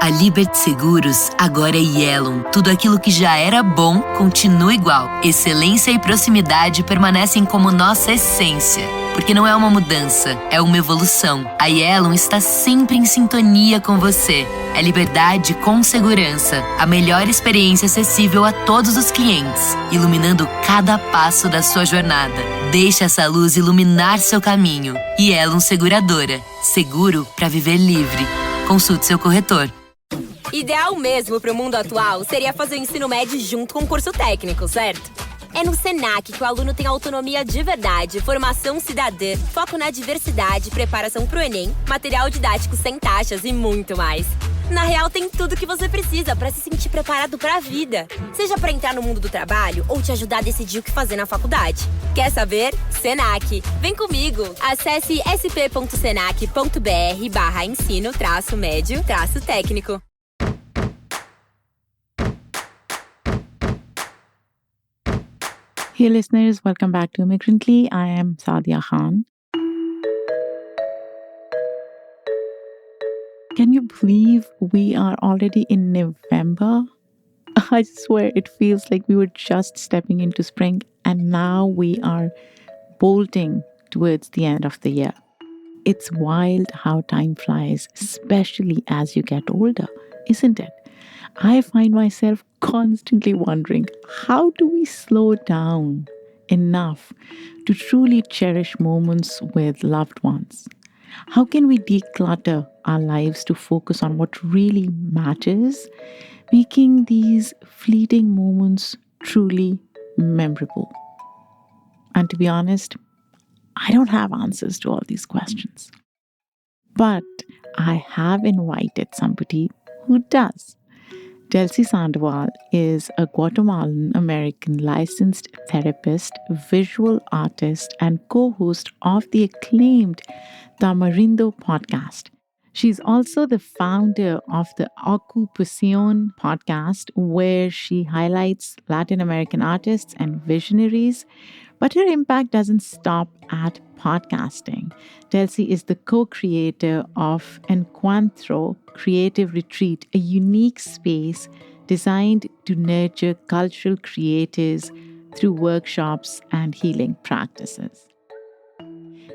A Libert Seguros agora é Yellow. Tudo aquilo que já era bom continua igual. Excelência e proximidade permanecem como nossa essência. Porque não é uma mudança, é uma evolução. A Yellow está sempre em sintonia com você. É liberdade com segurança. A melhor experiência acessível a todos os clientes, iluminando cada passo da sua jornada. Deixe essa luz iluminar seu caminho. Yellow Seguradora. Seguro para viver livre. Consulte seu corretor. Ideal mesmo para o mundo atual seria fazer o ensino médio junto com o curso técnico, certo? É no Senac que o aluno tem autonomia de verdade, formação cidadã, foco na diversidade, preparação para o Enem, material didático sem taxas e muito mais. Na real, tem tudo que você precisa para se sentir preparado para a vida. Seja para entrar no mundo do trabalho ou te ajudar a decidir o que fazer na faculdade. Quer saber? Senac. Vem comigo! Acesse sp.senac.br/ensino-médio-técnico. Hey listeners, welcome back to Immigrantly. I am Sadia Khan. Can you believe we are already in November? I swear it feels like we were just stepping into spring and now we are bolting towards the end of the year. It's wild how time flies, especially as you get older, isn't it? I find myself constantly wondering, how do we slow down enough to truly cherish moments with loved ones? How can we declutter our lives to focus on what really matters, making these fleeting moments truly memorable? And to be honest, I don't have answers to all these questions. But I have invited somebody who does. Delsy is a Guatemalan-American licensed therapist, visual artist, and co-host of the acclaimed Tamarindo Podcast. She's also the founder of the Ocu-Pasión Podcast, where she highlights Latin American artists and visionaries. But her impact doesn't stop at podcasting. Delsy is the co-creator of Encuentro Creative Retreat, a unique space designed to nurture cultural creators through workshops and healing practices.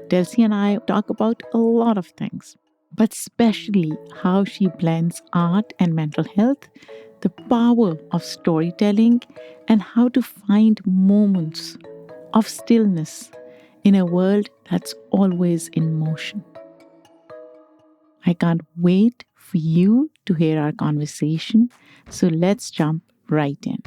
Delsy and I talk about a lot of things, but especially how she blends art and mental health, the power of storytelling, and how to find moments of stillness in a world that's always in motion. I can't wait for you to hear our conversation, so let's jump right in.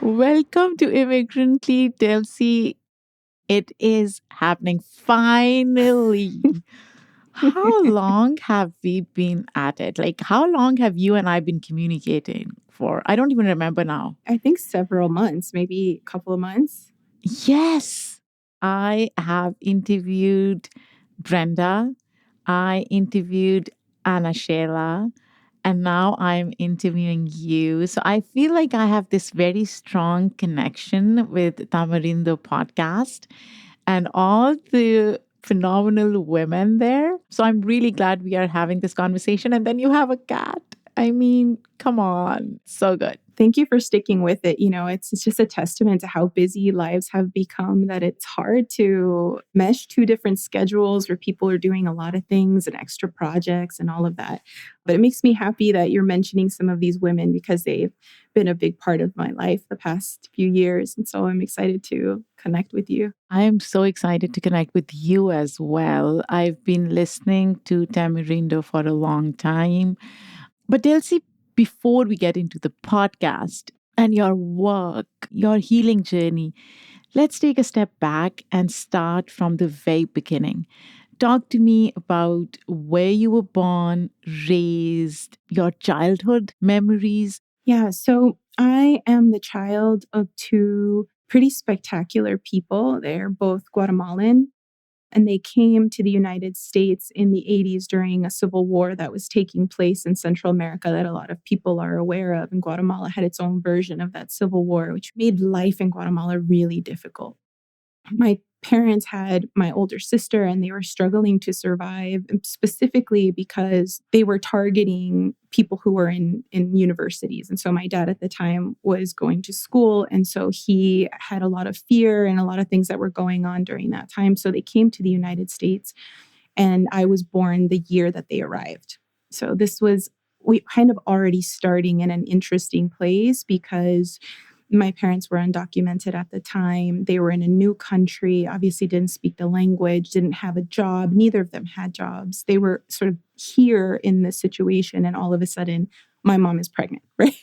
Welcome to Immigrantly, Delsy. It is happening finally. How long have we been at it? Like, how long have you and I been communicating for? I don't even remember now. I think several months, maybe a couple of months. Yes, I have interviewed Brenda. I interviewed Anna Shayla. And now I'm interviewing you. So I feel like I have this very strong connection with Tamarindo Podcast and all the phenomenal women there. So I'm really glad we are having this conversation. And then you have a cat. I mean, come on. So good. Thank you for sticking with it. You know, it's just a testament to how busy lives have become that it's hard to mesh two different schedules where people are doing a lot of things and extra projects and all of that. But it makes me happy that you're mentioning some of these women because they've been a big part of my life the past few years. And so I'm excited to connect with you. I am so excited to connect with you as well. I've been listening to Tamarindo for a long time. But Delsy, before we get into the podcast and your work, your healing journey, let's take a step back and start from the very beginning. Talk to me about where you were born, raised, your childhood memories. Yeah, so I am the child of two pretty spectacular people. They're both Guatemalan, and they came to the United States in the 80s during a civil war that was taking place in Central America that a lot of people are aware of. And Guatemala had its own version of that civil war, which made life in Guatemala really difficult. My parents had my older sister, and they were struggling to survive, specifically because they were targeting people who were in universities. And so my dad at the time was going to school. And so he had a lot of fear and a lot of things that were going on during that time. So they came to the United States, and I was born the year that they arrived. So we kind of already starting in an interesting place because my parents were undocumented at the time. They were in a new country, obviously didn't speak the language, didn't have a job. Neither of them had jobs. They were sort of here in this situation. And all of a sudden, my mom is pregnant, right?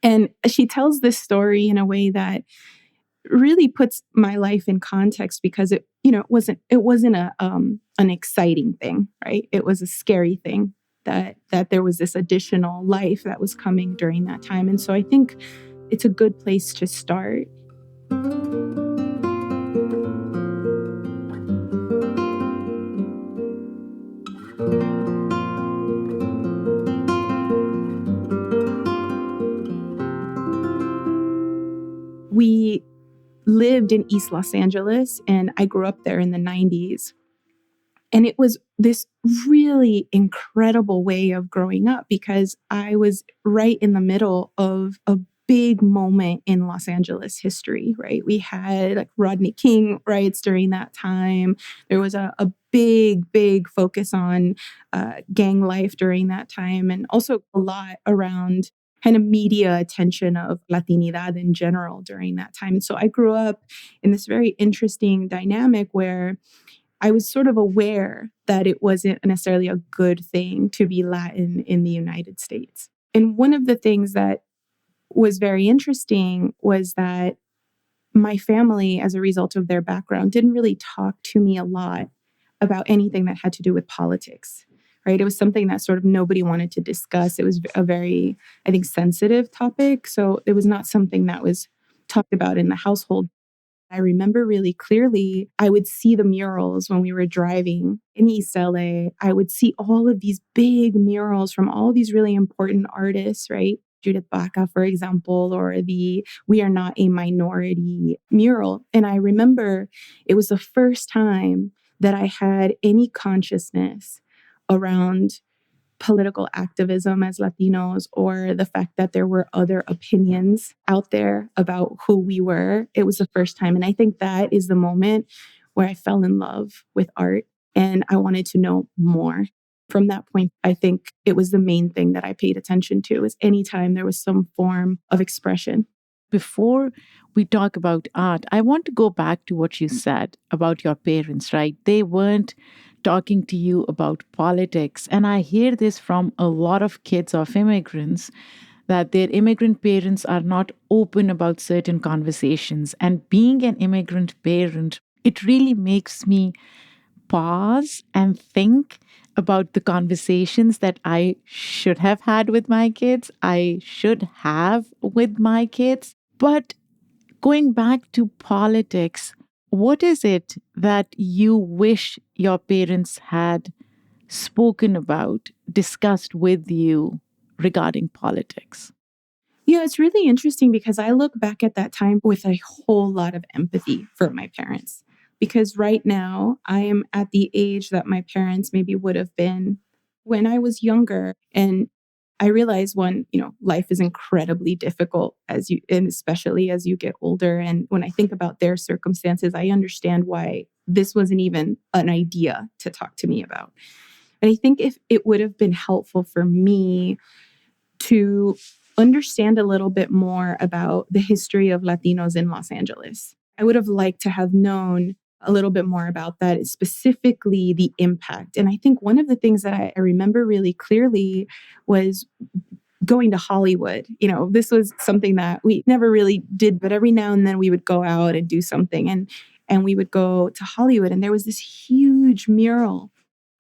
And she tells this story in a way that really puts my life in context because it wasn't an exciting thing, right? It was a scary thing. That there was this additional life that was coming during that time. And so I think it's a good place to start. We lived in East Los Angeles, and I grew up there in the 90s. And it was this really incredible way of growing up because I was right in the middle of a big moment in Los Angeles history, right? We had like Rodney King riots during that time. There was a big focus on gang life during that time, and also a lot around kind of media attention of Latinidad in general during that time. And so I grew up in this very interesting dynamic where I was sort of aware that it wasn't necessarily a good thing to be Latin in the United States. And one of the things that was very interesting was that my family, as a result of their background, didn't really talk to me a lot about anything that had to do with politics, right? It was something that sort of nobody wanted to discuss. It was a very, I think, sensitive topic. So it was not something that was talked about in the household. I remember really clearly, I would see the murals when we were driving in East LA. I would see all of these big murals from all these really important artists, right? Judith Baca, for example, or the We Are Not a Minority mural. And I remember it was the first time that I had any consciousness around political activism as Latinos, or the fact that there were other opinions out there about who we were. It was the first time. And I think that is the moment where I fell in love with art and I wanted to know more. From that point, I think it was the main thing that I paid attention to, is anytime there was some form of expression. Before we talk about art, I want to go back to what you said about your parents, right? They weren't talking to you about politics. And I hear this from a lot of kids of immigrants, that their immigrant parents are not open about certain conversations. And being an immigrant parent, it really makes me pause and think about the conversations that I should have had with my kids, I should have with my kids. But going back to politics, what is it that you wish your parents had spoken about, discussed with you regarding politics? Yeah, it's really interesting because I look back at that time with a whole lot of empathy for my parents. Because right now I am at the age that my parents maybe would have been when I was younger. And I realize life is incredibly difficult and especially as you get older. And when I think about their circumstances, I understand why this wasn't even an idea to talk to me about. And I think if it would have been helpful for me to understand a little bit more about the history of Latinos in Los Angeles, I would have liked to have known a little bit more about that, specifically the impact. And I think one of the things that I remember really clearly was going to Hollywood. This was something that we never really did, but every now and then we would go out and do something. And we would go to Hollywood, and there was this huge mural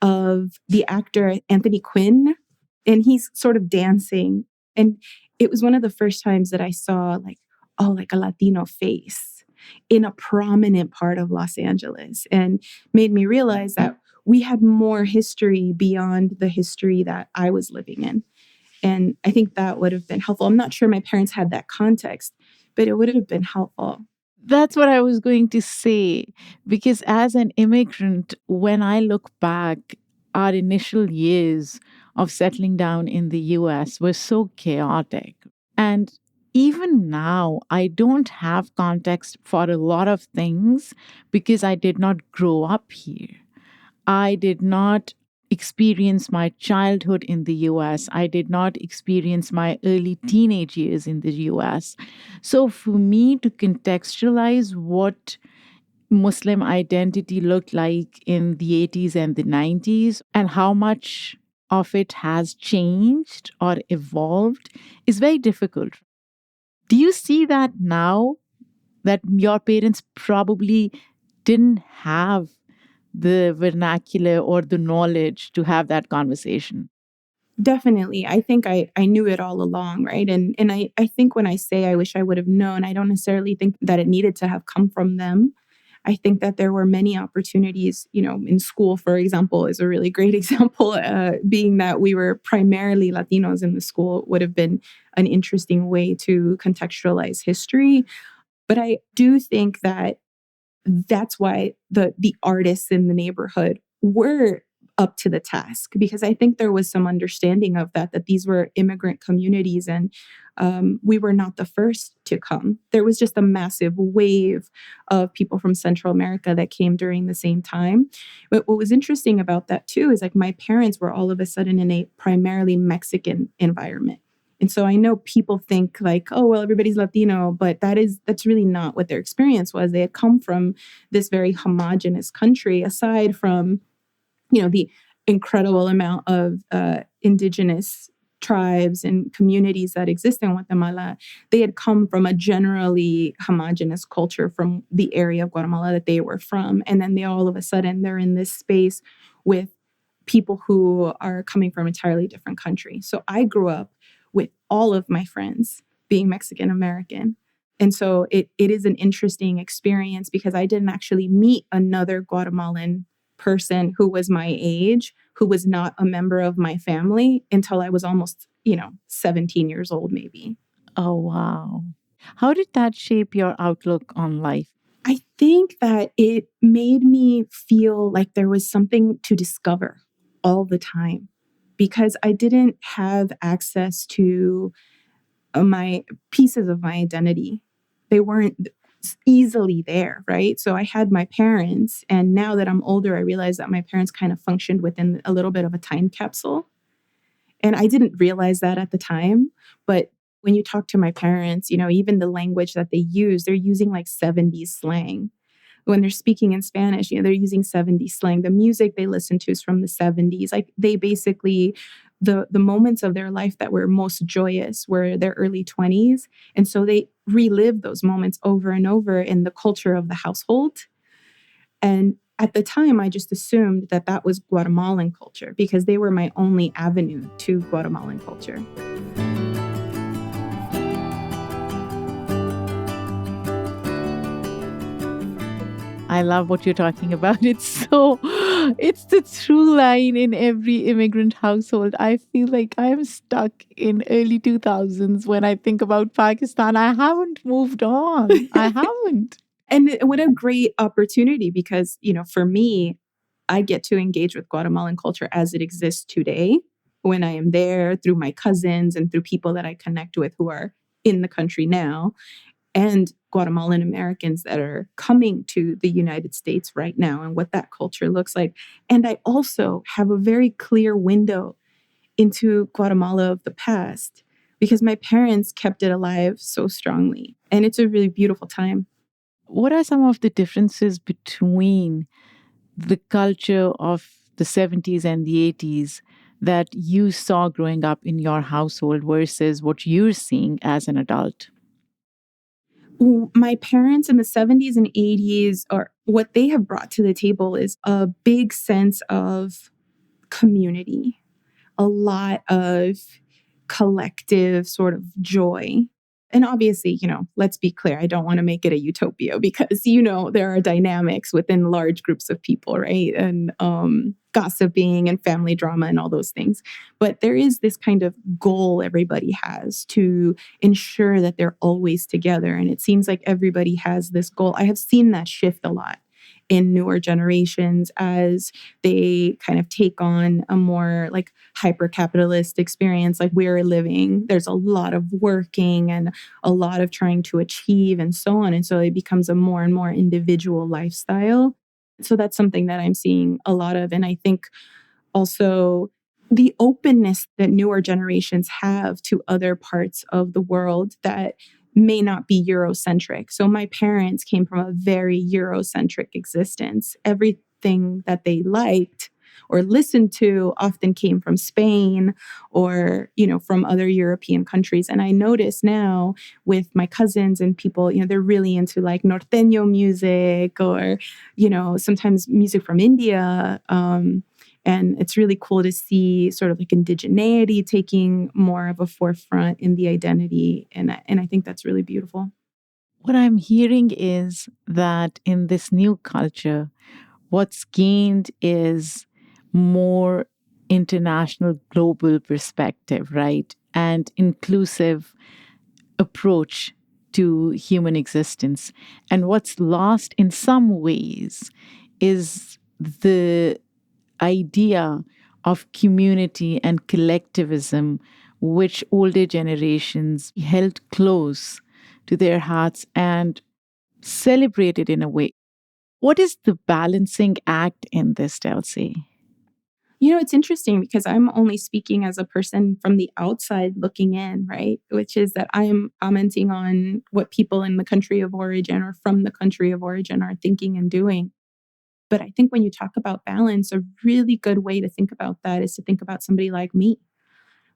of the actor Anthony Quinn, and he's sort of dancing. And it was one of the first times that I saw like like a Latino face in a prominent part of Los Angeles, and made me realize that we had more history beyond the history that I was living in. And I think that would have been helpful. I'm not sure my parents had that context, but it would have been helpful. That's what I was going to say. Because as an immigrant, when I look back, our initial years of settling down in the US were so chaotic. And even now, I don't have context for a lot of things because I did not grow up here. I did not experience my childhood in the US. I did not experience my early teenage years in the US. So for me to contextualize what Muslim identity looked like in the 80s and the 90s and how much of it has changed or evolved is very difficult. Do you see that now that your parents probably didn't have the vernacular or the knowledge to have that conversation? Definitely. I think I knew it all along, right? And I think when I say I wish I would have known, I don't necessarily think that it needed to have come from them. I think that there were many opportunities, in school, for example, is a really great example, being that we were primarily Latinos in the school would have been an interesting way to contextualize history. But I do think that that's why the artists in the neighborhood were up to the task, because I think there was some understanding of that these were immigrant communities, and we were not the first to come. There was just a massive wave of people from Central America that came during the same time. But what was interesting about that too is like my parents were all of a sudden in a primarily Mexican environment. And so I know people think like, oh, well, everybody's Latino, but that's really not what their experience was. They had come from this very homogenous country, aside from, the incredible amount of indigenous tribes and communities that exist in Guatemala. They had come from a generally homogenous culture from the area of Guatemala that they were from. And then all of a sudden, they're in this space with people who are coming from an entirely different country. So I grew up with all of my friends being Mexican American. And so it is an interesting experience because I didn't actually meet another Guatemalan person who was my age, who was not a member of my family until I was almost, 17 years old, maybe. Oh, wow. How did that shape your outlook on life? I think that it made me feel like there was something to discover all the time because I didn't have access to my pieces of my identity. They weren't easily there, right? So I had my parents, and now that I'm older, I realize that my parents kind of functioned within a little bit of a time capsule. And I didn't realize that at the time, but when you talk to my parents, even the language that they use, they're using like 70s slang. When they're speaking in Spanish, they're using 70s slang. The music they listen to is from the 70s. Like they basically, the moments of their life that were most joyous were their early 20s. And so they relive those moments over and over in the culture of the household. And at the time, I just assumed that was Guatemalan culture because they were my only avenue to Guatemalan culture. I love what you're talking about. It's the true line in every immigrant household. I feel like I'm stuck in early 2000s when I think about Pakistan. I haven't moved on. I haven't. And what a great opportunity because, for me, I get to engage with Guatemalan culture as it exists today when I am there through my cousins and through people that I connect with who are in the country now. And Guatemalan-Americans that are coming to the United States right now and what that culture looks like. And I also have a very clear window into Guatemala of the past because my parents kept it alive so strongly. And it's a really beautiful time. What are some of the differences between the culture of the 70s and the 80s that you saw growing up in your household versus what you're seeing as an adult? My parents in the 70s and 80s, or what they have brought to the table is a big sense of community, a lot of collective sort of joy. And obviously, let's be clear, I don't want to make it a utopia because, there are dynamics within large groups of people, right? And gossiping and family drama and all those things. But there is this kind of goal everybody has to ensure that they're always together. And it seems like everybody has this goal. I have seen that shift a lot in newer generations as they kind of take on a more like hyper-capitalist experience like we're living. There's a lot of working and a lot of trying to achieve and so on. And so it becomes a more and more individual lifestyle. So that's something that I'm seeing a lot of. And I think also the openness that newer generations have to other parts of the world that may not be Eurocentric. So my parents came from a very Eurocentric existence. Everything that they liked or listened to often came from Spain or, from other European countries. And I notice now with my cousins and people, they're really into like norteño music or, sometimes music from India. And it's really cool to see sort of like indigeneity taking more of a forefront in the identity. And I think that's really beautiful. What I'm hearing is that in this new culture, what's gained is more international, global perspective, right? And inclusive approach to human existence. And what's lost in some ways is the idea of community and collectivism, which older generations held close to their hearts and celebrated in a way. What is the balancing act in this, Delsy? It's interesting because I'm only speaking as a person from the outside looking in, right? Which is that I'm commenting on what people in the country of origin or from the country of origin are thinking and doing. But I think when you talk about balance, a really good way to think about that is to think about somebody like me,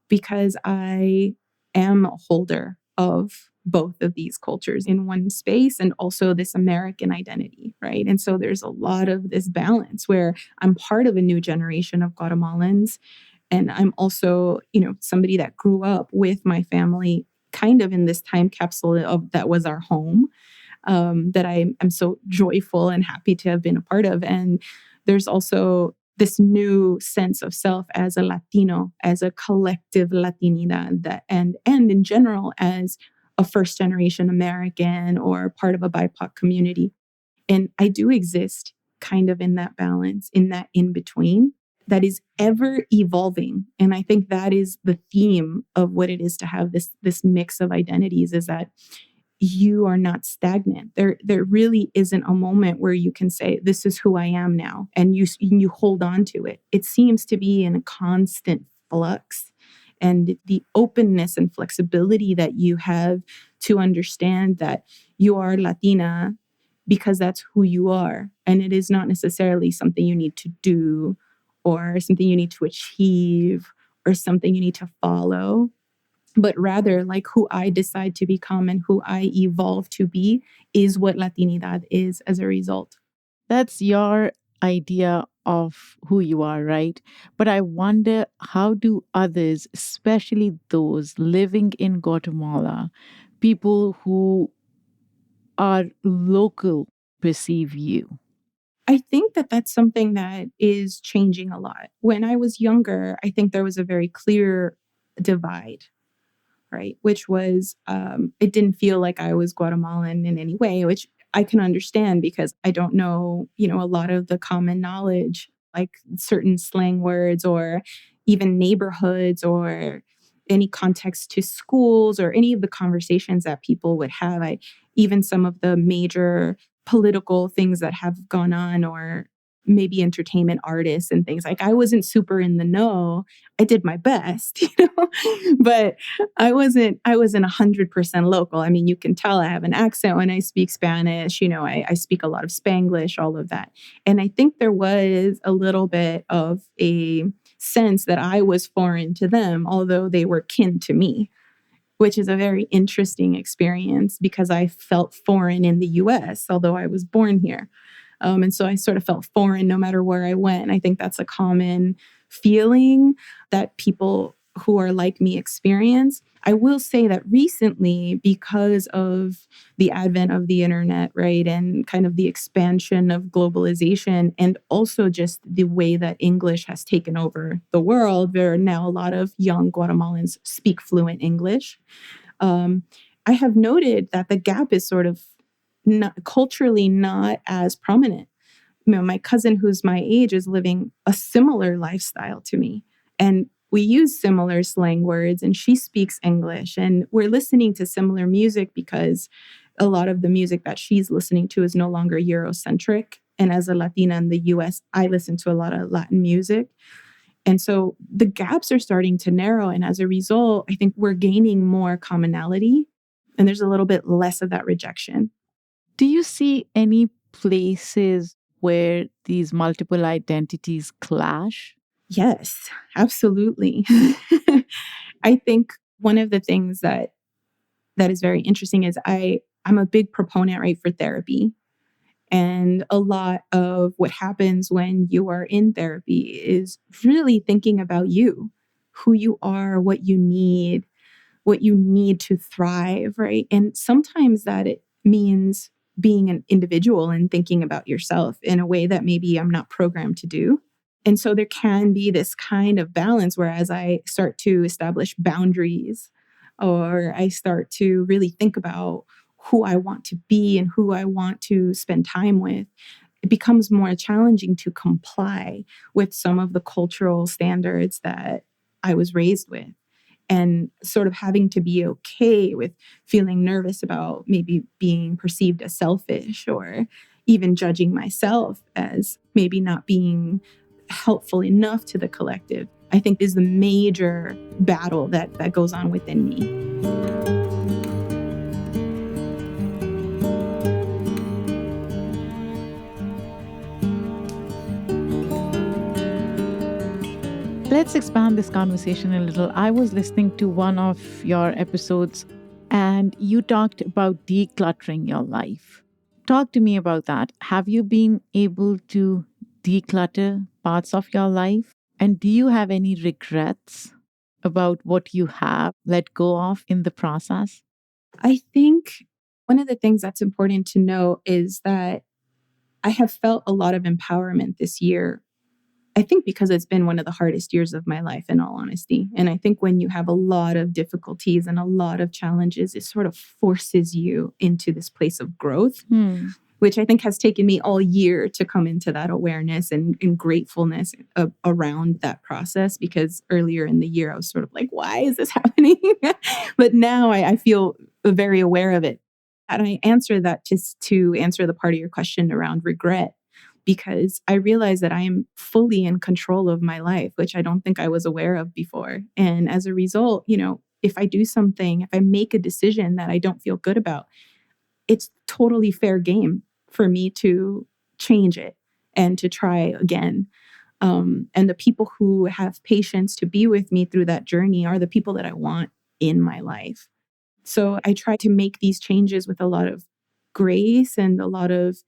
because I am a holder of both of these cultures in one space and also this American identity, right? And so there's a lot of this balance where I'm part of a new generation of Guatemalans. And I'm also, somebody that grew up with my family kind of in this time capsule of that was our home. That I'm so joyful and happy to have been a part of. And there's also this new sense of self as a Latino, as a collective Latinidad, and in general as a first generation American or part of a BIPOC community. And I do exist kind of in that balance, in that in between that is ever evolving. And I think that is the theme of what it is to have this mix of identities, is that you are not stagnant. There really isn't a moment where you can say, this is who I am now, and you hold on to it. It seems to be in a constant flux. And the openness and flexibility that you have to understand that you are Latina because that's who you are. And it is not necessarily something you need to do or something you need to achieve or something you need to follow, but rather like who I decide to become and who I evolve to be is what Latinidad is as a result. That's your idea of who you are, right? But I wonder, how do others, especially those living in Guatemala, people who are local, perceive you? I think that that's something that is changing a lot. When I was younger, I think there was a very clear divide, right? Which was, it didn't feel like I was Guatemalan in any way, which I can understand because I don't know, a lot of the common knowledge, like certain slang words or even neighborhoods or any context to schools or any of the conversations that people would have. Even some of the major political things that have gone on or maybe entertainment artists and things. Like I wasn't super in the know. I did my best, but I wasn't 100% local. I mean, you can tell I have an accent when I speak Spanish, I speak a lot of Spanglish, all of that. And I think there was a little bit of a sense that I was foreign to them, although they were kin to me, which is a very interesting experience because I felt foreign in the US, although I was born here. And so I sort of felt foreign no matter where I went. I think that's a common feeling that people who are like me experience. I will say that recently, because of the advent of the internet, right, and kind of the expansion of globalization, and also just the way that English has taken over the world, there are now a lot of young Guatemalans speak fluent English. I have noted that the gap is sort of culturally not as prominent. My cousin who's my age is living a similar lifestyle to me. And we use similar slang words, and she speaks English, and we're listening to similar music because a lot of the music that she's listening to is no longer Eurocentric. And as a Latina in the US, I listen to a lot of Latin music. And so the gaps are starting to narrow. And as a result, I think we're gaining more commonality, and there's a little bit less of that rejection. Do you see any places where these multiple identities clash? Yes, absolutely. I think one of the things that is very interesting is I'm a big proponent, right, for therapy. And a lot of what happens when you are in therapy is really thinking about you, who you are, what you need to thrive, right? And sometimes that it means being an individual and thinking about yourself in a way that maybe I'm not programmed to do. And so there can be this kind of balance where as I start to establish boundaries, or I start to really think about who I want to be and who I want to spend time with, it becomes more challenging to comply with some of the cultural standards that I was raised with. And sort of having to be okay with feeling nervous about maybe being perceived as selfish, or even judging myself as maybe not being helpful enough to the collective, I think is the major battle that goes on within me. Let's expand this conversation a little. I was listening to one of your episodes and you talked about decluttering your life. Talk to me about that. Have you been able to declutter parts of your life? And do you have any regrets about what you have let go of in the process? I think one of the things that's important to know is that I have felt a lot of empowerment this year. I think because it's been one of the hardest years of my life, in all honesty. And I think when you have a lot of difficulties and a lot of challenges, it sort of forces you into this place of growth, which I think has taken me all year to come into that awareness and gratefulness around that process. Because earlier in the year, I was sort of like, why is this happening? But now I feel very aware of it. And I answer that just to answer the part of your question around regret, because I realize that I am fully in control of my life, which I don't think I was aware of before. And as a result, if I do something, if I make a decision that I don't feel good about, it's totally fair game for me to change it and to try again. And the people who have patience to be with me through that journey are the people that I want in my life. So I try to make these changes with a lot of grace and a lot of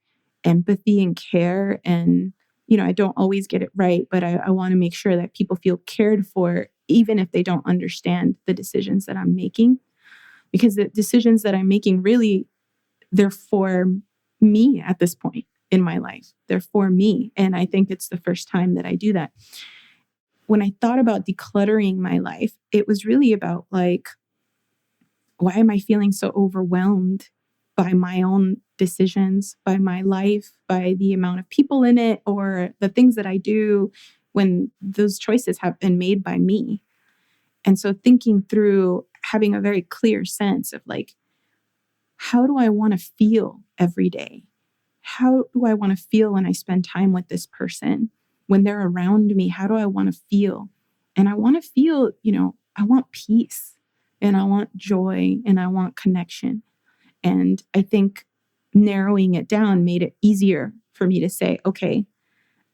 empathy and care. And, I don't always get it right, but I want to make sure that people feel cared for, even if they don't understand the decisions that I'm making. Because the decisions that I'm making, really, they're for me at this point in my life. They're for me. And I think it's the first time that I do that. When I thought about decluttering my life, it was really about why am I feeling so overwhelmed by my own decisions, by my life, by the amount of people in it, or the things that I do when those choices have been made by me. And so thinking through, having a very clear sense of how do I want to feel every day? How do I want to feel when I spend time with this person? When they're around me, how do I want to feel? And I want to feel, I want peace, and I want joy, and I want connection. And I think narrowing it down made it easier for me to say, okay,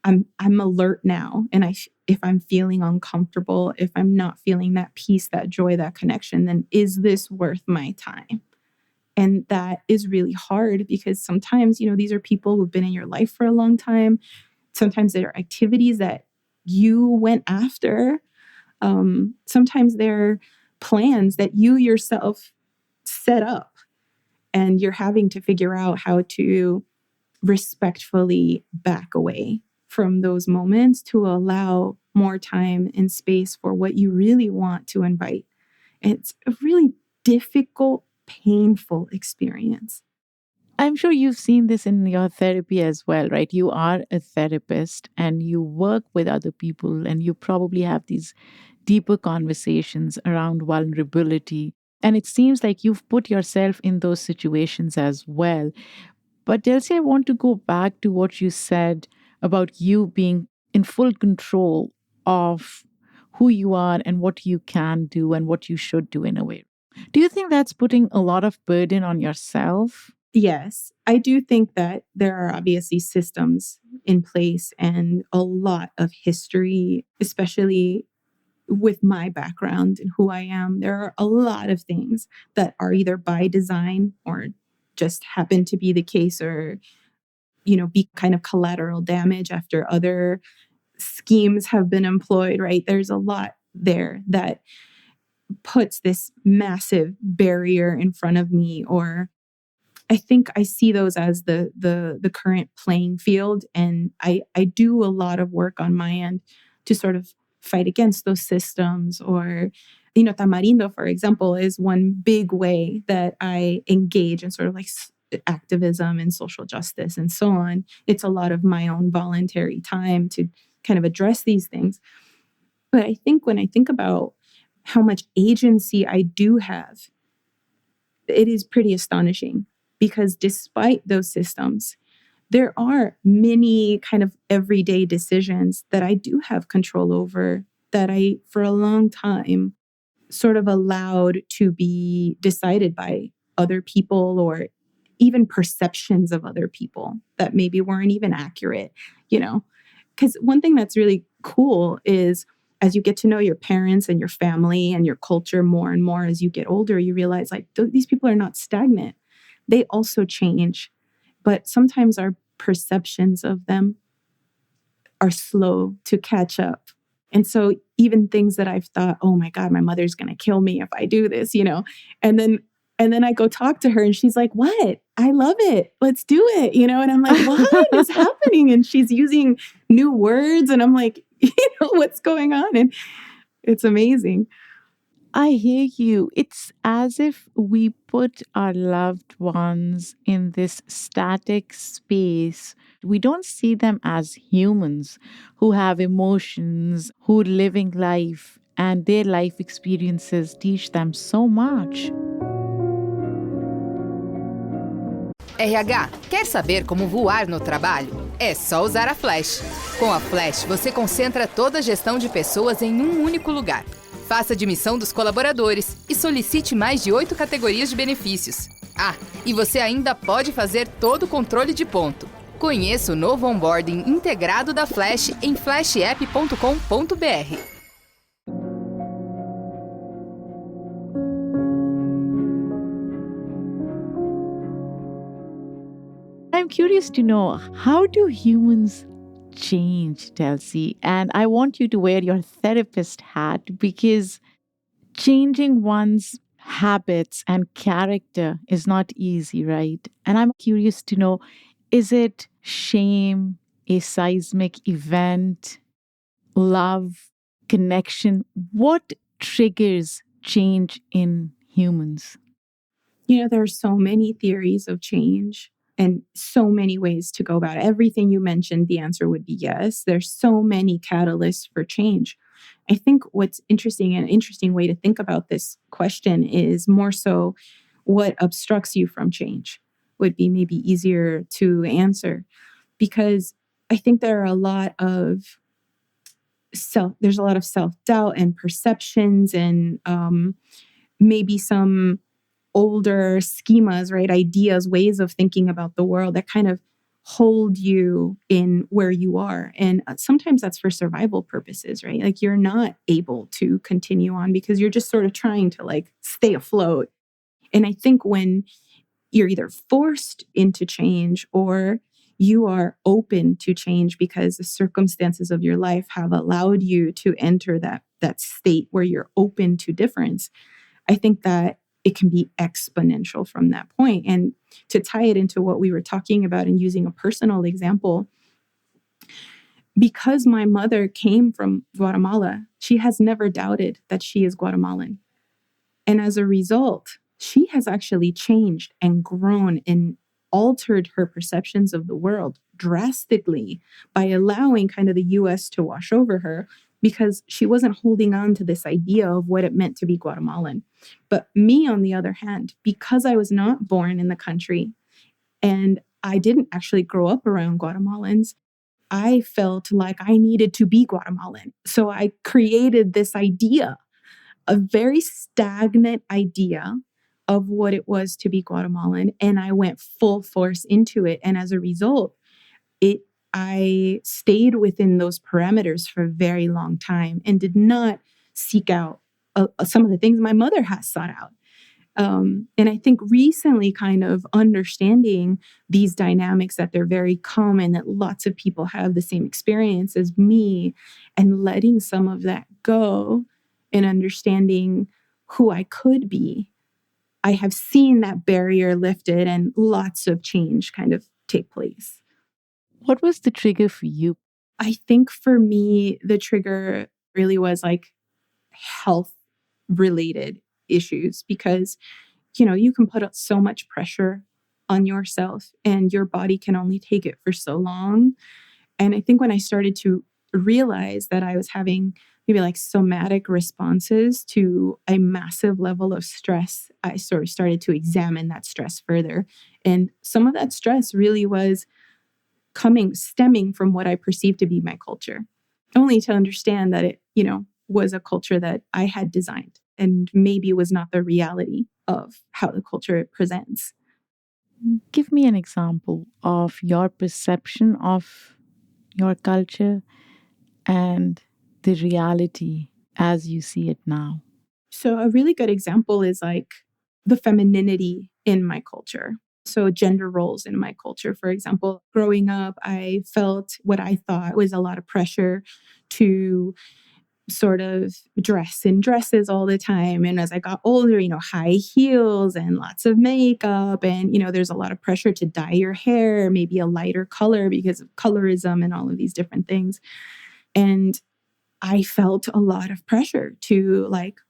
I'm alert now. And if I'm feeling uncomfortable, if I'm not feeling that peace, that joy, that connection, then is this worth my time? And that is really hard because sometimes, these are people who've been in your life for a long time. Sometimes there are activities that you went after. Sometimes they're plans that you yourself set up. And you're having to figure out how to respectfully back away from those moments to allow more time and space for what you really want to invite. And it's a really difficult, painful experience. I'm sure you've seen this in your therapy as well, right? You are a therapist and you work with other people, and you probably have these deeper conversations around vulnerability. And it seems like you've put yourself in those situations as well. But Delsy, I want to go back to what you said about you being in full control of who you are and what you can do and what you should do in a way. Do you think that's putting a lot of burden on yourself? Yes, I do think that there are obviously systems in place and a lot of history, especially with my background and who I am. There are a lot of things that are either by design or just happen to be the case, or, be kind of collateral damage after other schemes have been employed, right? There's a lot there that puts this massive barrier in front of me, or I think I see those as the current playing field. And I do a lot of work on my end to sort of fight against those systems. Or, Tamarindo, for example, is one big way that I engage in sort of like activism and social justice and so on. It's a lot of my own voluntary time to kind of address these things. But I think when I think about how much agency I do have, it is pretty astonishing. Because despite those systems, there are many kind of everyday decisions that I do have control over, that I, for a long time, sort of allowed to be decided by other people, or even perceptions of other people that maybe weren't even accurate, Because one thing that's really cool is, as you get to know your parents and your family and your culture more and more as you get older, you realize like these people are not stagnant. They also change, but sometimes our perceptions of them are slow to catch up. And so even things that I've thought, oh my God, my mother's going to kill me if I do this, and then I go talk to her and she's like, what? I love it. Let's do it. And I'm like, what is happening? And she's using new words. And I'm like, what's going on? And it's amazing. I hear you. It's as if we put our loved ones in this static space. We don't see them as humans who have emotions, who are living life, and their life experiences teach them so much. RH, quer saber como voar no trabalho? É só usar a Flash. Com a Flash, você concentra toda a gestão de pessoas em um único lugar. Faça a admissão dos colaboradores e solicite mais de 8 categorias de benefícios. Ah, e você ainda pode fazer todo o controle de ponto. Conheça o novo onboarding integrado da Flash em flashapp.com.br. I'm curious to know, how do humans change, Delsy? And I want you to wear your therapist hat, because changing one's habits and character is not easy, right? And I'm curious to know, is it shame, a seismic event, love, connection? What triggers change in humans? There are so many theories of change and so many ways to go about it. Everything you mentioned, the answer would be yes. There's so many catalysts for change. I think what's interesting, an interesting way to think about this question, is more so what obstructs you from change would be maybe easier to answer. Because I think there are a lot of self-doubt and perceptions and maybe some older schemas, right? Ideas, ways of thinking about the world that kind of hold you in where you are. And sometimes that's for survival purposes, right? Like you're not able to continue on because you're just sort of trying to like stay afloat. And I think when you're either forced into change or you are open to change because the circumstances of your life have allowed you to enter that that state where you're open to difference, I think that it can be exponential from that point. And to tie it into what we were talking about and using a personal example, because my mother came from Guatemala, she has never doubted that she is Guatemalan. And as a result, she has actually changed and grown and altered her perceptions of the world drastically by allowing kind of the US to wash over her, because she wasn't holding on to this idea of what it meant to be Guatemalan. But me, on the other hand, because I was not born in the country and I didn't actually grow up around Guatemalans, I felt like I needed to be Guatemalan. So I created this idea, a very stagnant idea of what it was to be Guatemalan. And I went full force into it. And as a result, I stayed within those parameters for a very long time and did not seek out some of the things my mother has sought out. And I think recently kind of understanding these dynamics, that they're very common, that lots of people have the same experience as me, and letting some of that go and understanding who I could be, I have seen that barrier lifted and lots of change kind of take place. What was the trigger for you? I think for me, the trigger really was like health related issues, because, you can put up so much pressure on yourself and your body can only take it for so long. And I think when I started to realize that I was having maybe like somatic responses to a massive level of stress, I sort of started to examine that stress further. And some of that stress really was stemming from what I perceived to be my culture, only to understand that it, was a culture that I had designed and maybe was not the reality of how the culture presents. Give me an example of your perception of your culture and the reality as you see it now. So a really good example is like the femininity in my culture. So gender roles in my culture, for example, growing up, I felt what I thought was a lot of pressure to sort of dress in dresses all the time. And as I got older, high heels and lots of makeup. And, there's a lot of pressure to dye your hair, maybe a lighter color because of colorism and all of these different things. And I felt a lot of pressure to like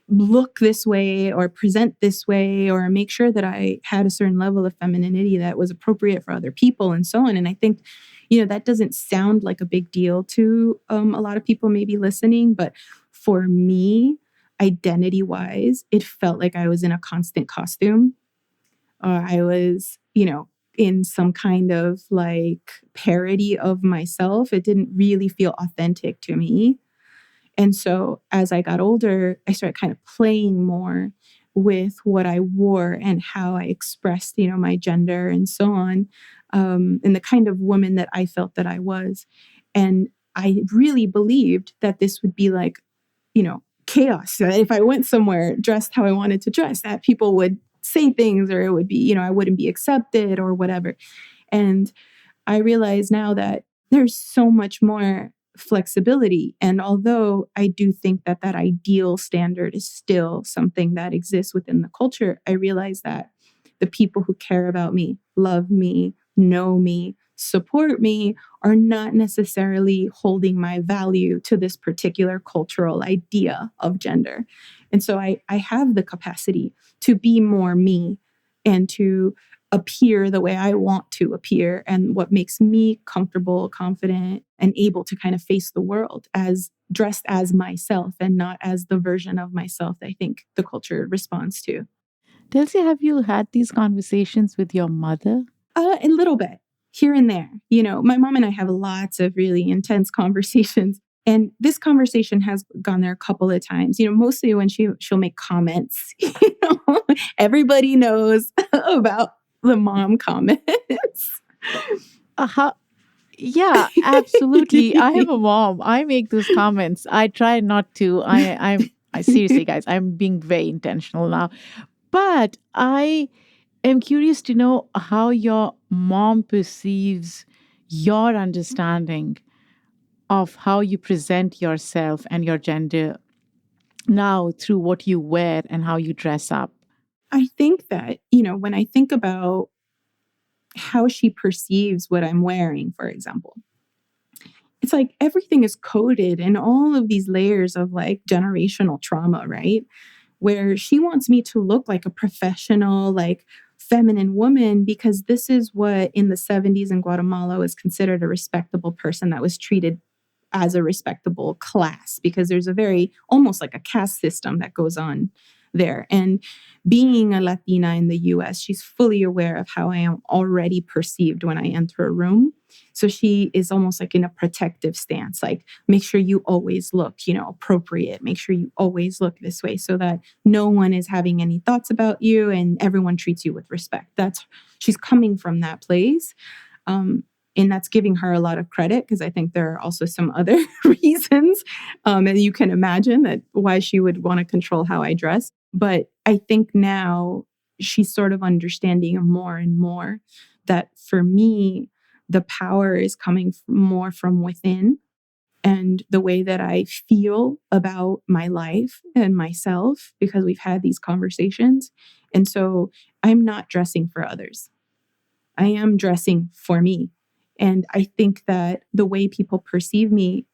look this way or present this way or make sure that I had a certain level of femininity that was appropriate for other people and so on. And I think, that doesn't sound like a big deal to a lot of people maybe listening. But for me, identity-wise, it felt like I was in a constant costume, or I was, in some kind of like parody of myself. It didn't really feel authentic to me. And so as I got older, I started kind of playing more with what I wore and how I expressed, my gender and so on, and the kind of woman that I felt that I was. And I really believed that this would be like, chaos. If I went somewhere dressed how I wanted to dress, that people would say things, or it would be, I wouldn't be accepted or whatever. And I realize now that there's so much more flexibility. And although I do think that ideal standard is still something that exists within the culture, I realize that the people who care about me, love me, know me, support me are not necessarily holding my value to this particular cultural idea of gender. And so I have the capacity to be more me and to appear the way I want to appear and what makes me comfortable, confident, and able to kind of face the world as dressed as myself and not as the version of myself that I think the culture responds to. Delsy, have you had these conversations with your mother? A little bit, here and there. My mom and I have lots of really intense conversations. And this conversation has gone there a couple of times, mostly when she'll make comments. Everybody knows about the mom comments. Yeah, absolutely. I am a mom. I make those comments. I try not to. I seriously, guys, I'm being very intentional now. But I am curious to know how your mom perceives your understanding of how you present yourself and your gender now through what you wear and how you dress up? I think that, when I think about how she perceives what I'm wearing, for example, it's like everything is coded in all of these layers of like generational trauma, right? Where she wants me to look like a professional, like feminine woman, because this is what in the 70s in Guatemala was considered a respectable person that was treated as a respectable class, because there's a very almost like a caste system that goes on there. And being a Latina in the US, she's fully aware of how I am already perceived when I enter a room. So she is almost like in a protective stance, like make sure you always look, appropriate. Make sure you always look this way so that no one is having any thoughts about you and everyone treats you with respect. She's coming from that place. And that's giving her a lot of credit, because I think there are also some other reasons, and you can imagine that why she would want to control how I dress. But I think now she's sort of understanding more and more that for me, the power is coming more from within, and the way that I feel about my life and myself, because we've had these conversations. And so I'm not dressing for others. I am dressing for me. And I think that the way people perceive me,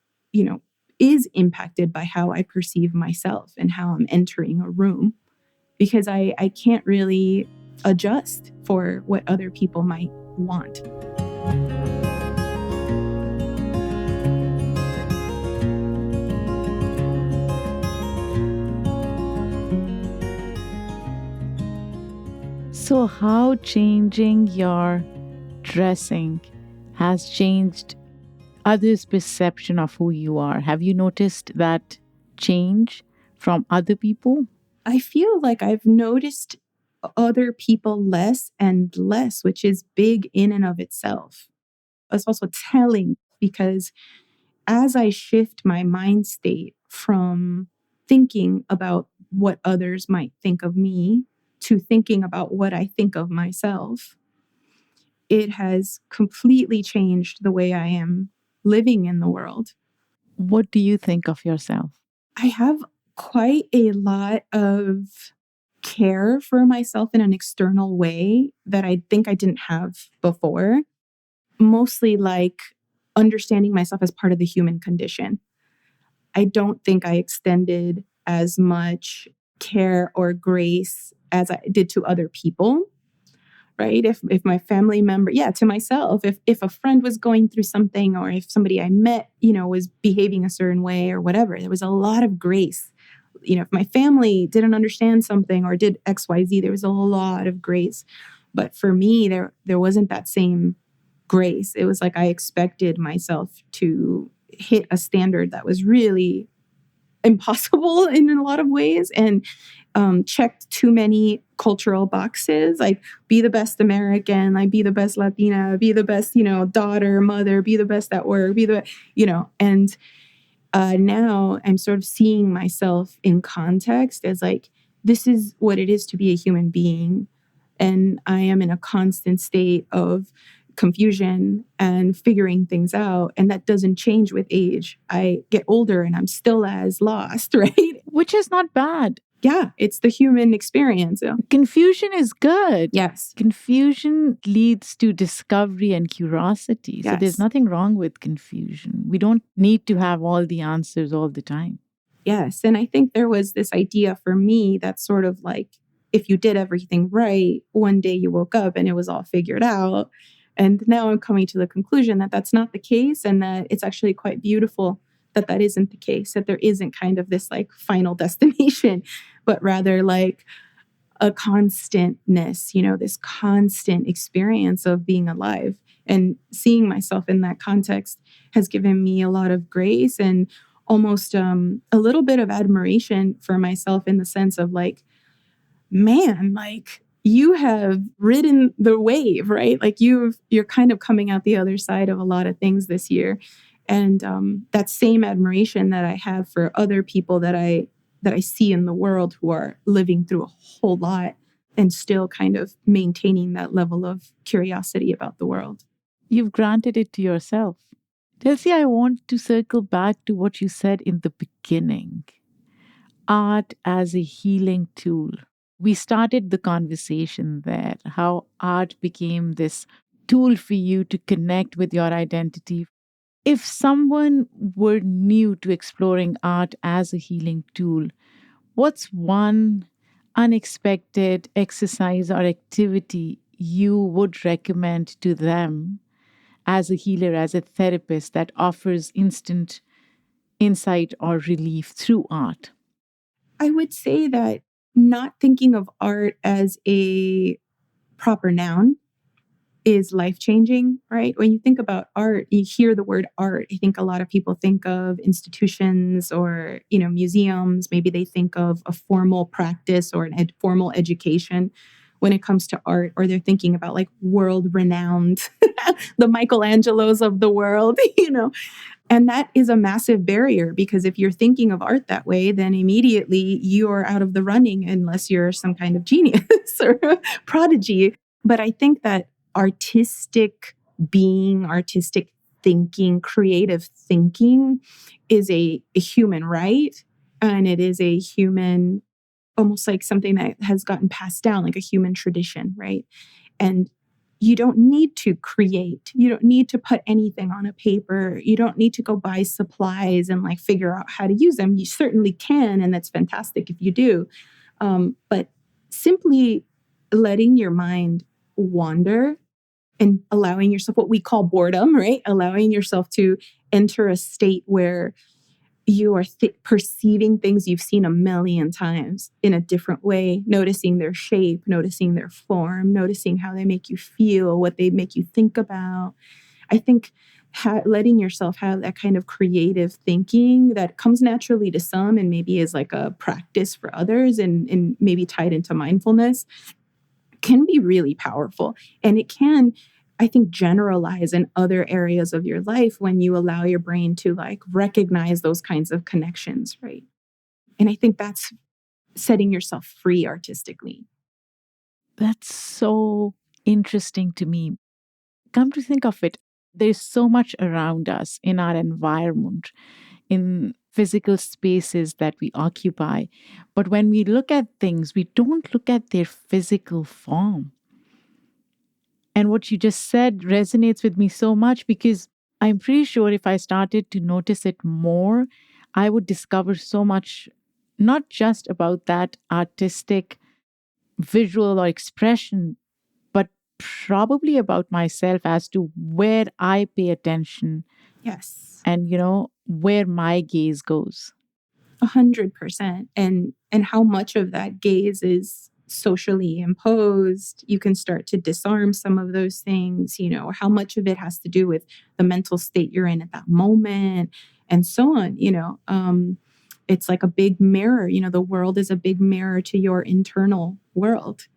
is impacted by how I perceive myself and how I'm entering a room, because I can't really adjust for what other people might want. So how changing your dressing has changed others' perception of who you are? Have you noticed that change from other people? I feel like I've noticed other people less and less, which is big in and of itself. It's also telling, because as I shift my mind state from thinking about what others might think of me to thinking about what I think of myself, it has completely changed the way I am living in the world. What do you think of yourself? I have quite a lot of care for myself in an external way that I think I didn't have before. Mostly like understanding myself as part of the human condition. I don't think I extended as much care or grace as I did to other people. Right? If my family member, to myself, if a friend was going through something, or if somebody I met, was behaving a certain way or whatever, there was a lot of grace. If my family didn't understand something or did XYZ, there was a lot of grace. But for me, there wasn't that same grace. It was like I expected myself to hit a standard that was really impossible in a lot of ways, and checked too many cultural boxes, like be the best American, like be the best Latina, be the best, daughter, mother, be the best at work, and now I'm sort of seeing myself in context as like, this is what it is to be a human being. And I am in a constant state of confusion and figuring things out. And that doesn't change with age. I get older and I'm still as lost, right? Which is not bad. Yeah, it's the human experience. Confusion is good. Yes. Confusion leads to discovery and curiosity. So Yes. there's nothing wrong with confusion. We don't need to have all the answers all the time. Yes. And I think there was this idea for me that's sort of like, if you did everything right, one day you woke up and it was all figured out. And now I'm coming to the conclusion that that's not the case, and that it's actually quite beautiful that that isn't the case, that there isn't kind of this like final destination, but rather like a constantness, this constant experience of being alive. And seeing myself in that context has given me a lot of grace and almost a little bit of admiration for myself, in the sense of like, man, like you have ridden the wave, right? Like you're kind of coming out the other side of a lot of things this year. And that same admiration that I have for other people that I see in the world who are living through a whole lot and still kind of maintaining that level of curiosity about the world. You've granted it to yourself. Delsy, I want to circle back to what you said in the beginning. art as a healing tool. We started the conversation there, how art became this tool for you to connect with your identity. If someone were new to exploring art as a healing tool, what's one unexpected exercise or activity you would recommend to them as a healer, as a therapist that offers instant insight or relief through art? I would say that not thinking of art as a proper noun is life-changing, right? When you think about art, you hear the word art. I think a lot of people think of institutions or, museums. Maybe they think of a formal practice or an formal education when it comes to art, or they're thinking about like world-renowned, the Michelangelos of the world, And that is a massive barrier because if you're thinking of art that way, then immediately you're out of the running unless you're some kind of genius or prodigy. But I think that artistic being, artistic thinking, creative thinking is a human right. And it is a human, almost like something that has gotten passed down, like a human tradition, right? And you don't need to create. You don't need to put anything on a paper. You don't need to go buy supplies and like figure out how to use them. You certainly can, and that's fantastic if you do. But simply letting your mind wander and allowing yourself what we call boredom, right? Allowing yourself to enter a state where you are perceiving things you've seen a million times in a different way, noticing their shape, noticing their form, noticing how they make you feel, what they make you think about. I think letting yourself have that kind of creative thinking that comes naturally to some and maybe is like a practice for others and maybe tied into mindfulness can be really powerful. And it can, I think, generalize in other areas of your life when you allow your brain to like recognize those kinds of connections, right? And I think that's setting yourself free artistically. That's so interesting to me. Come to think of it, there's so much around us in our environment, in physical spaces that we occupy. But when we look at things, we don't look at their physical form. And what you just said resonates with me so much because I'm pretty sure if I started to notice it more, I would discover so much, not just about that artistic visual or expression, but probably about myself as to where I pay attention. Yes. And, where my gaze goes. 100%. And how much of that gaze is socially imposed. You can start to disarm some of those things, how much of it has to do with the mental state you're in at that moment and so on, it's like a big mirror, the world is a big mirror to your internal world.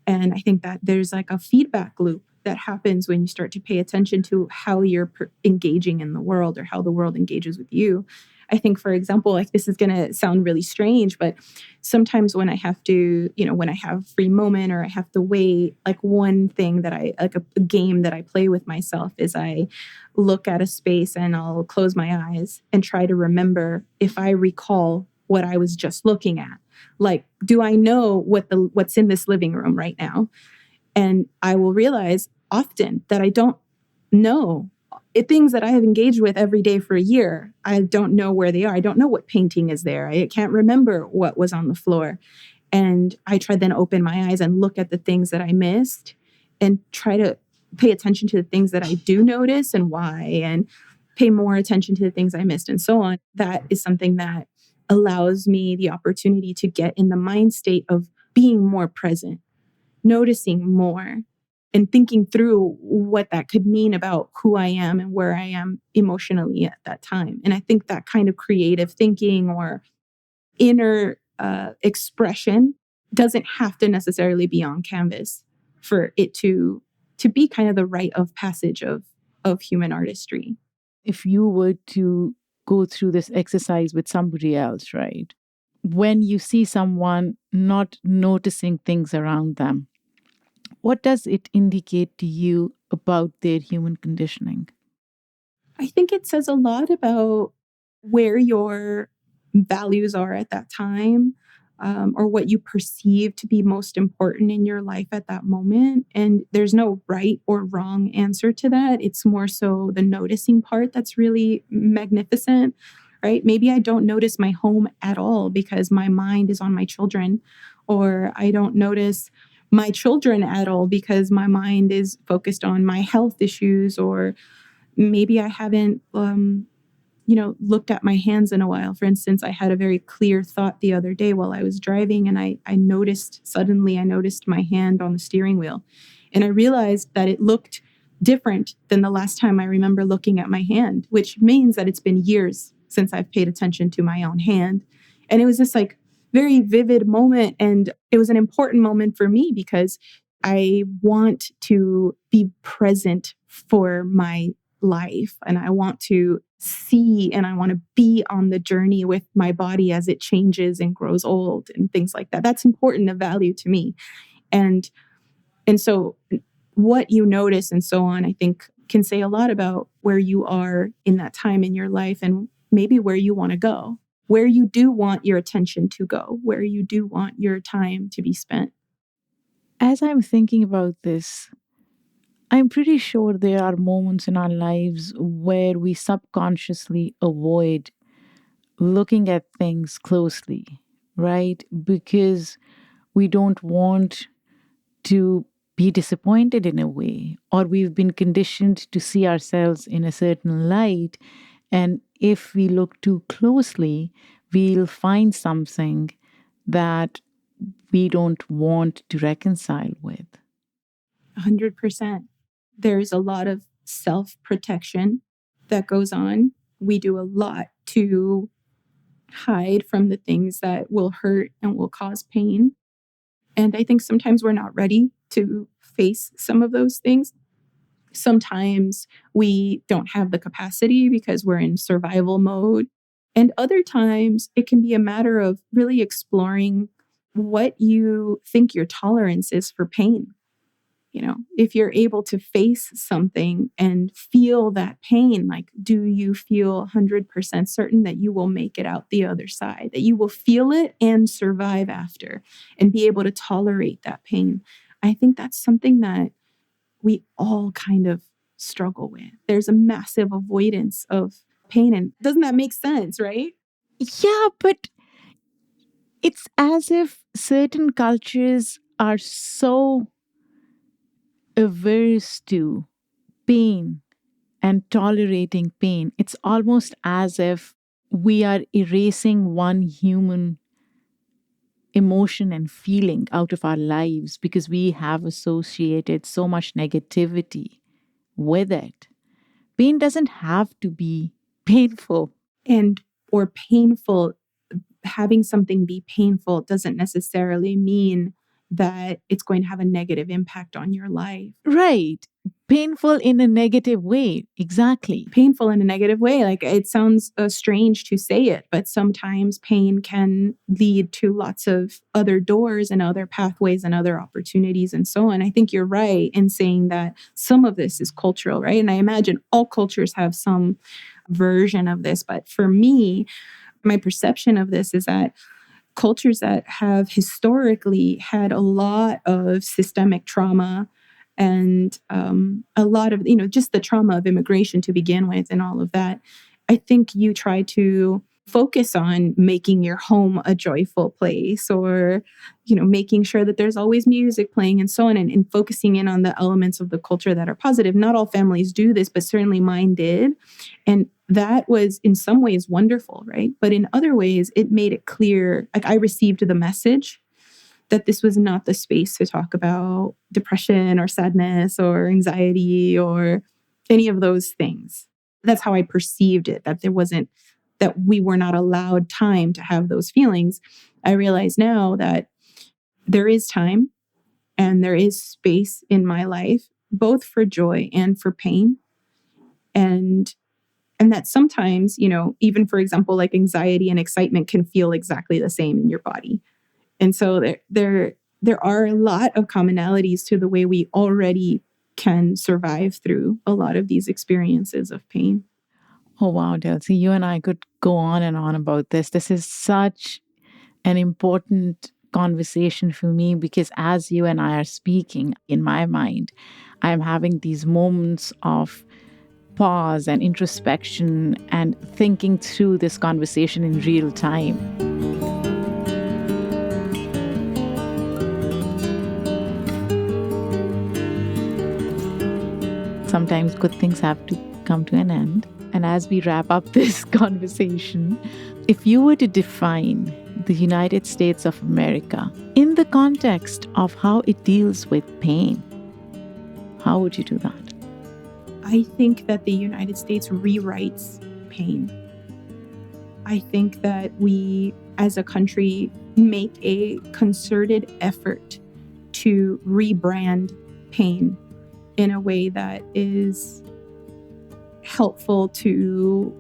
And I think that there's like a feedback loop that happens when you start to pay attention to how you're engaging in the world or how the world engages with you. I think, for example, like this is going to sound really strange, but sometimes when I have to, when I have free moment or I have to wait, like one thing that a game that I play with myself is I look at a space and I'll close my eyes and try to remember if I recall what I was just looking at. Like, do I know what's in this living room right now? And I will realize often that I don't know things that I have engaged with every day for a year. I don't know where they are. I don't know what painting is there. I can't remember what was on the floor. And I try then open my eyes and look at the things that I missed and try to pay attention to the things that I do notice and why, and pay more attention to the things I missed and so on. That is something that allows me the opportunity to get in the mind state of being more present, noticing more, and thinking through what that could mean about who I am and where I am emotionally at that time. And I think that kind of creative thinking or inner expression doesn't have to necessarily be on canvas for it to be kind of the rite of passage of human artistry. If you were to go through this exercise with somebody else, right? When you see someone not noticing things around them, what does it indicate to you about their human conditioning? I think it says a lot about where your values are at that time, or what you perceive to be most important in your life at that moment. And there's no right or wrong answer to that. It's more so the noticing part that's really magnificent, right? Maybe I don't notice my home at all because my mind is on my children, or I don't notice my children at all because my mind is focused on my health issues, or maybe I haven't looked at my hands in a while. For instance, I had a very clear thought the other day while I was driving, and I noticed my hand on the steering wheel. And I realized that it looked different than the last time I remember looking at my hand, which means that it's been years since I've paid attention to my own hand. And it was this like very vivid moment. And it was an important moment for me because I want to be present for my life, and I want to see and I want to be on the journey with my body as it changes and grows old and things like that. That's important, a value to me. And so what you notice and so on, I think can say a lot about where you are in that time in your life and maybe where you want to go, where you do want your attention to go, where you do want your time to be spent. As I'm thinking about this, I'm pretty sure there are moments in our lives where we subconsciously avoid looking at things closely, right? Because we don't want to be disappointed in a way, or we've been conditioned to see ourselves in a certain light. And if we look too closely, we'll find something that we don't want to reconcile with. 100%. There's a lot of self-protection that goes on. We do a lot to hide from the things that will hurt and will cause pain. And I think sometimes we're not ready to face some of those things. Sometimes we don't have the capacity because we're in survival mode. And other times it can be a matter of really exploring what you think your tolerance is for pain. If you're able to face something and feel that pain, like, do you feel 100% certain that you will make it out the other side, that you will feel it and survive after and be able to tolerate that pain? I think that's something that we all kind of struggle with. There's a massive avoidance of pain. And doesn't that make sense, right? Yeah, but it's as if certain cultures are so averse to pain and tolerating pain. It's almost as if we are erasing one human emotion and feeling out of our lives because we have associated so much negativity with it. Pain doesn't have to be painful. Or painful, having something be painful doesn't necessarily mean that it's going to have a negative impact on your life. Right. Painful in a negative way. Exactly. Painful in a negative way. Like, it sounds strange to say it, but sometimes pain can lead to lots of other doors and other pathways and other opportunities and so on. I think you're right in saying that some of this is cultural, right? And I imagine all cultures have some version of this. But for me, my perception of this is that cultures that have historically had a lot of systemic trauma and a lot of, just the trauma of immigration to begin with and all of that, I think you try to focus on making your home a joyful place, or, making sure that there's always music playing and so on, and focusing in on the elements of the culture that are positive. Not all families do this, but certainly mine did. And that was in some ways wonderful, right? But in other ways, it made it clear, like, I received the message that this was not the space to talk about depression or sadness or anxiety or any of those things. That's how I perceived it, that we were not allowed time to have those feelings. I realize now that there is time and there is space in my life, both for joy and for pain. And that sometimes, even for example, like anxiety and excitement can feel exactly the same in your body. And so there are a lot of commonalities to the way we already can survive through a lot of these experiences of pain. Oh, wow, Delsy, you and I could go on and on about this. This is such an important conversation for me because as you and I are speaking, in my mind, I'm having these moments of pause and introspection and thinking through this conversation in real time. Sometimes good things have to come to an end. And as we wrap up this conversation, if you were to define the United States of America in the context of how it deals with pain, how would you do that? I think that the United States rewrites pain. I think that we, as a country, make a concerted effort to rebrand pain in a way that is helpful to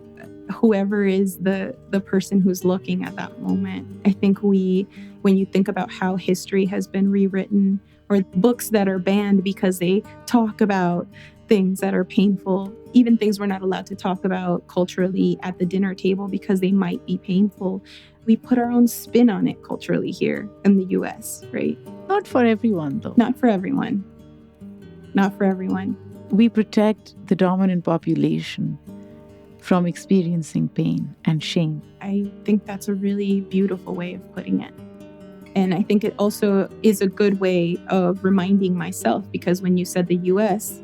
whoever is the person who's looking at that moment. I think when you think about how history has been rewritten, or books that are banned because they talk about things that are painful, even things we're not allowed to talk about culturally at the dinner table because they might be painful, we put our own spin on it culturally here in the US, right? Not for everyone, though. Not for everyone. Not for everyone. We protect the dominant population from experiencing pain and shame. I think that's a really beautiful way of putting it. And I think it also is a good way of reminding myself, because when you said the US,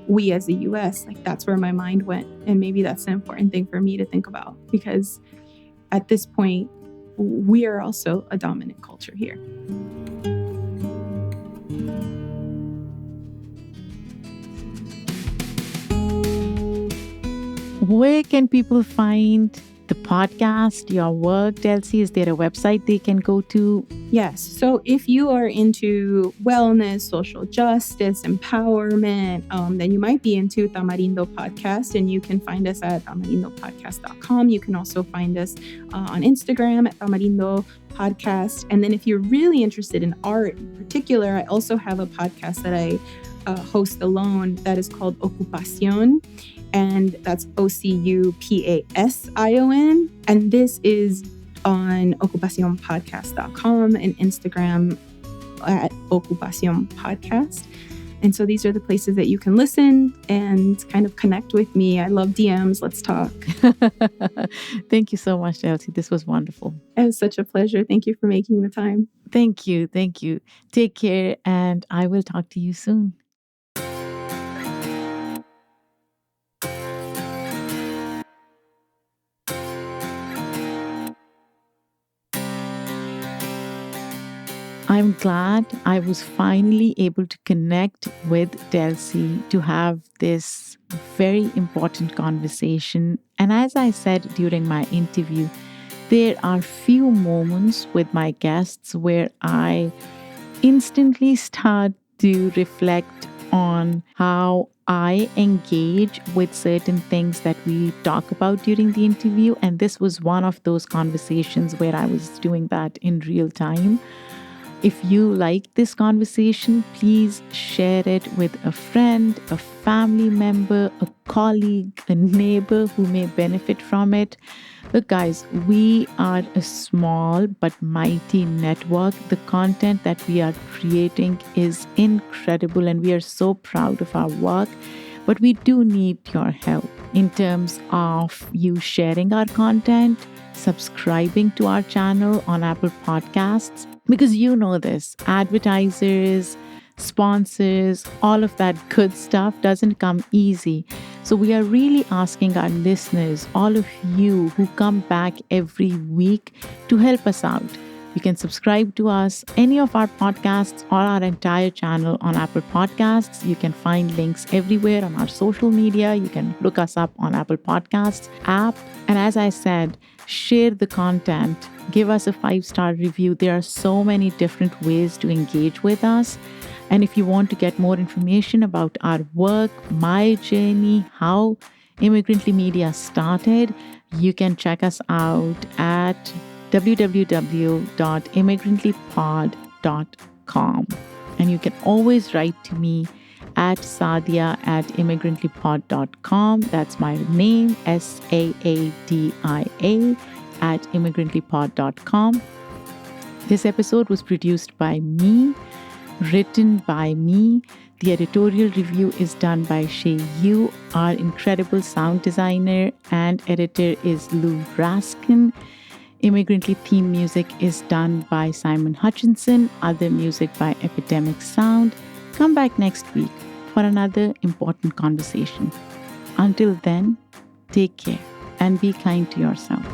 we as the US, like that's where my mind went. And maybe that's an important thing for me to think about, because at this point, we are also a dominant culture here. Where can people find the podcast, your work, Delsy? Is there a website they can go to? Yes. So if you are into wellness, social justice, empowerment, then you might be into Tamarindo Podcast, and you can find us at tamarindopodcast.com. You can also find us on Instagram at Tamarindo Podcast. And then if you're really interested in art in particular, I also have a podcast that I host alone that is called Ocu-Pasión. And that's Ocu-Passion. And this is on Ocu-Pasión and Instagram at Ocu-Pasión Podcast. And so these are the places that you can listen and kind of connect with me. I love DMs. Let's talk. Thank you so much, Delsy. This was wonderful. It was such a pleasure. Thank you for making the time. Thank you. Thank you. Take care, and I will talk to you soon. I'm glad I was finally able to connect with Delsy to have this very important conversation. And as I said during my interview, there are few moments with my guests where I instantly start to reflect on how I engage with certain things that we talk about during the interview. And this was one of those conversations where I was doing that in real time. If you like this conversation, please share it with a friend, a family member, a colleague, a neighbor who may benefit from it. Look, guys, we are a small but mighty network. The content that we are creating is incredible, and we are so proud of our work. But we do need your help in terms of you sharing our content, subscribing to our channel on Apple Podcasts. Because you know this, advertisers, sponsors, all of that good stuff doesn't come easy. So we are really asking our listeners, all of you who come back every week, to help us out. You can subscribe to us, any of our podcasts, or our entire channel on Apple Podcasts. You can find links everywhere on our social media. You can look us up on Apple Podcasts app. And as I said, share the content. Give us a 5-star review. There are so many different ways to engage with us. And if you want to get more information about our work, my journey, how Immigrantly Media started, you can check us out at www.immigrantlypod.com. And you can always write to me at sadia@immigrantlypod.com. That's my name, SAADIA @immigrantlypod.com. This episode was produced by me, written by me. The editorial review is done by Shay Yu. Our incredible sound designer and editor is Lou Raskin. Immigrantly theme music is done by Simon Hutchinson. Other music by Epidemic Sound. Come back next week for another important conversation. Until then, take care and be kind to yourself.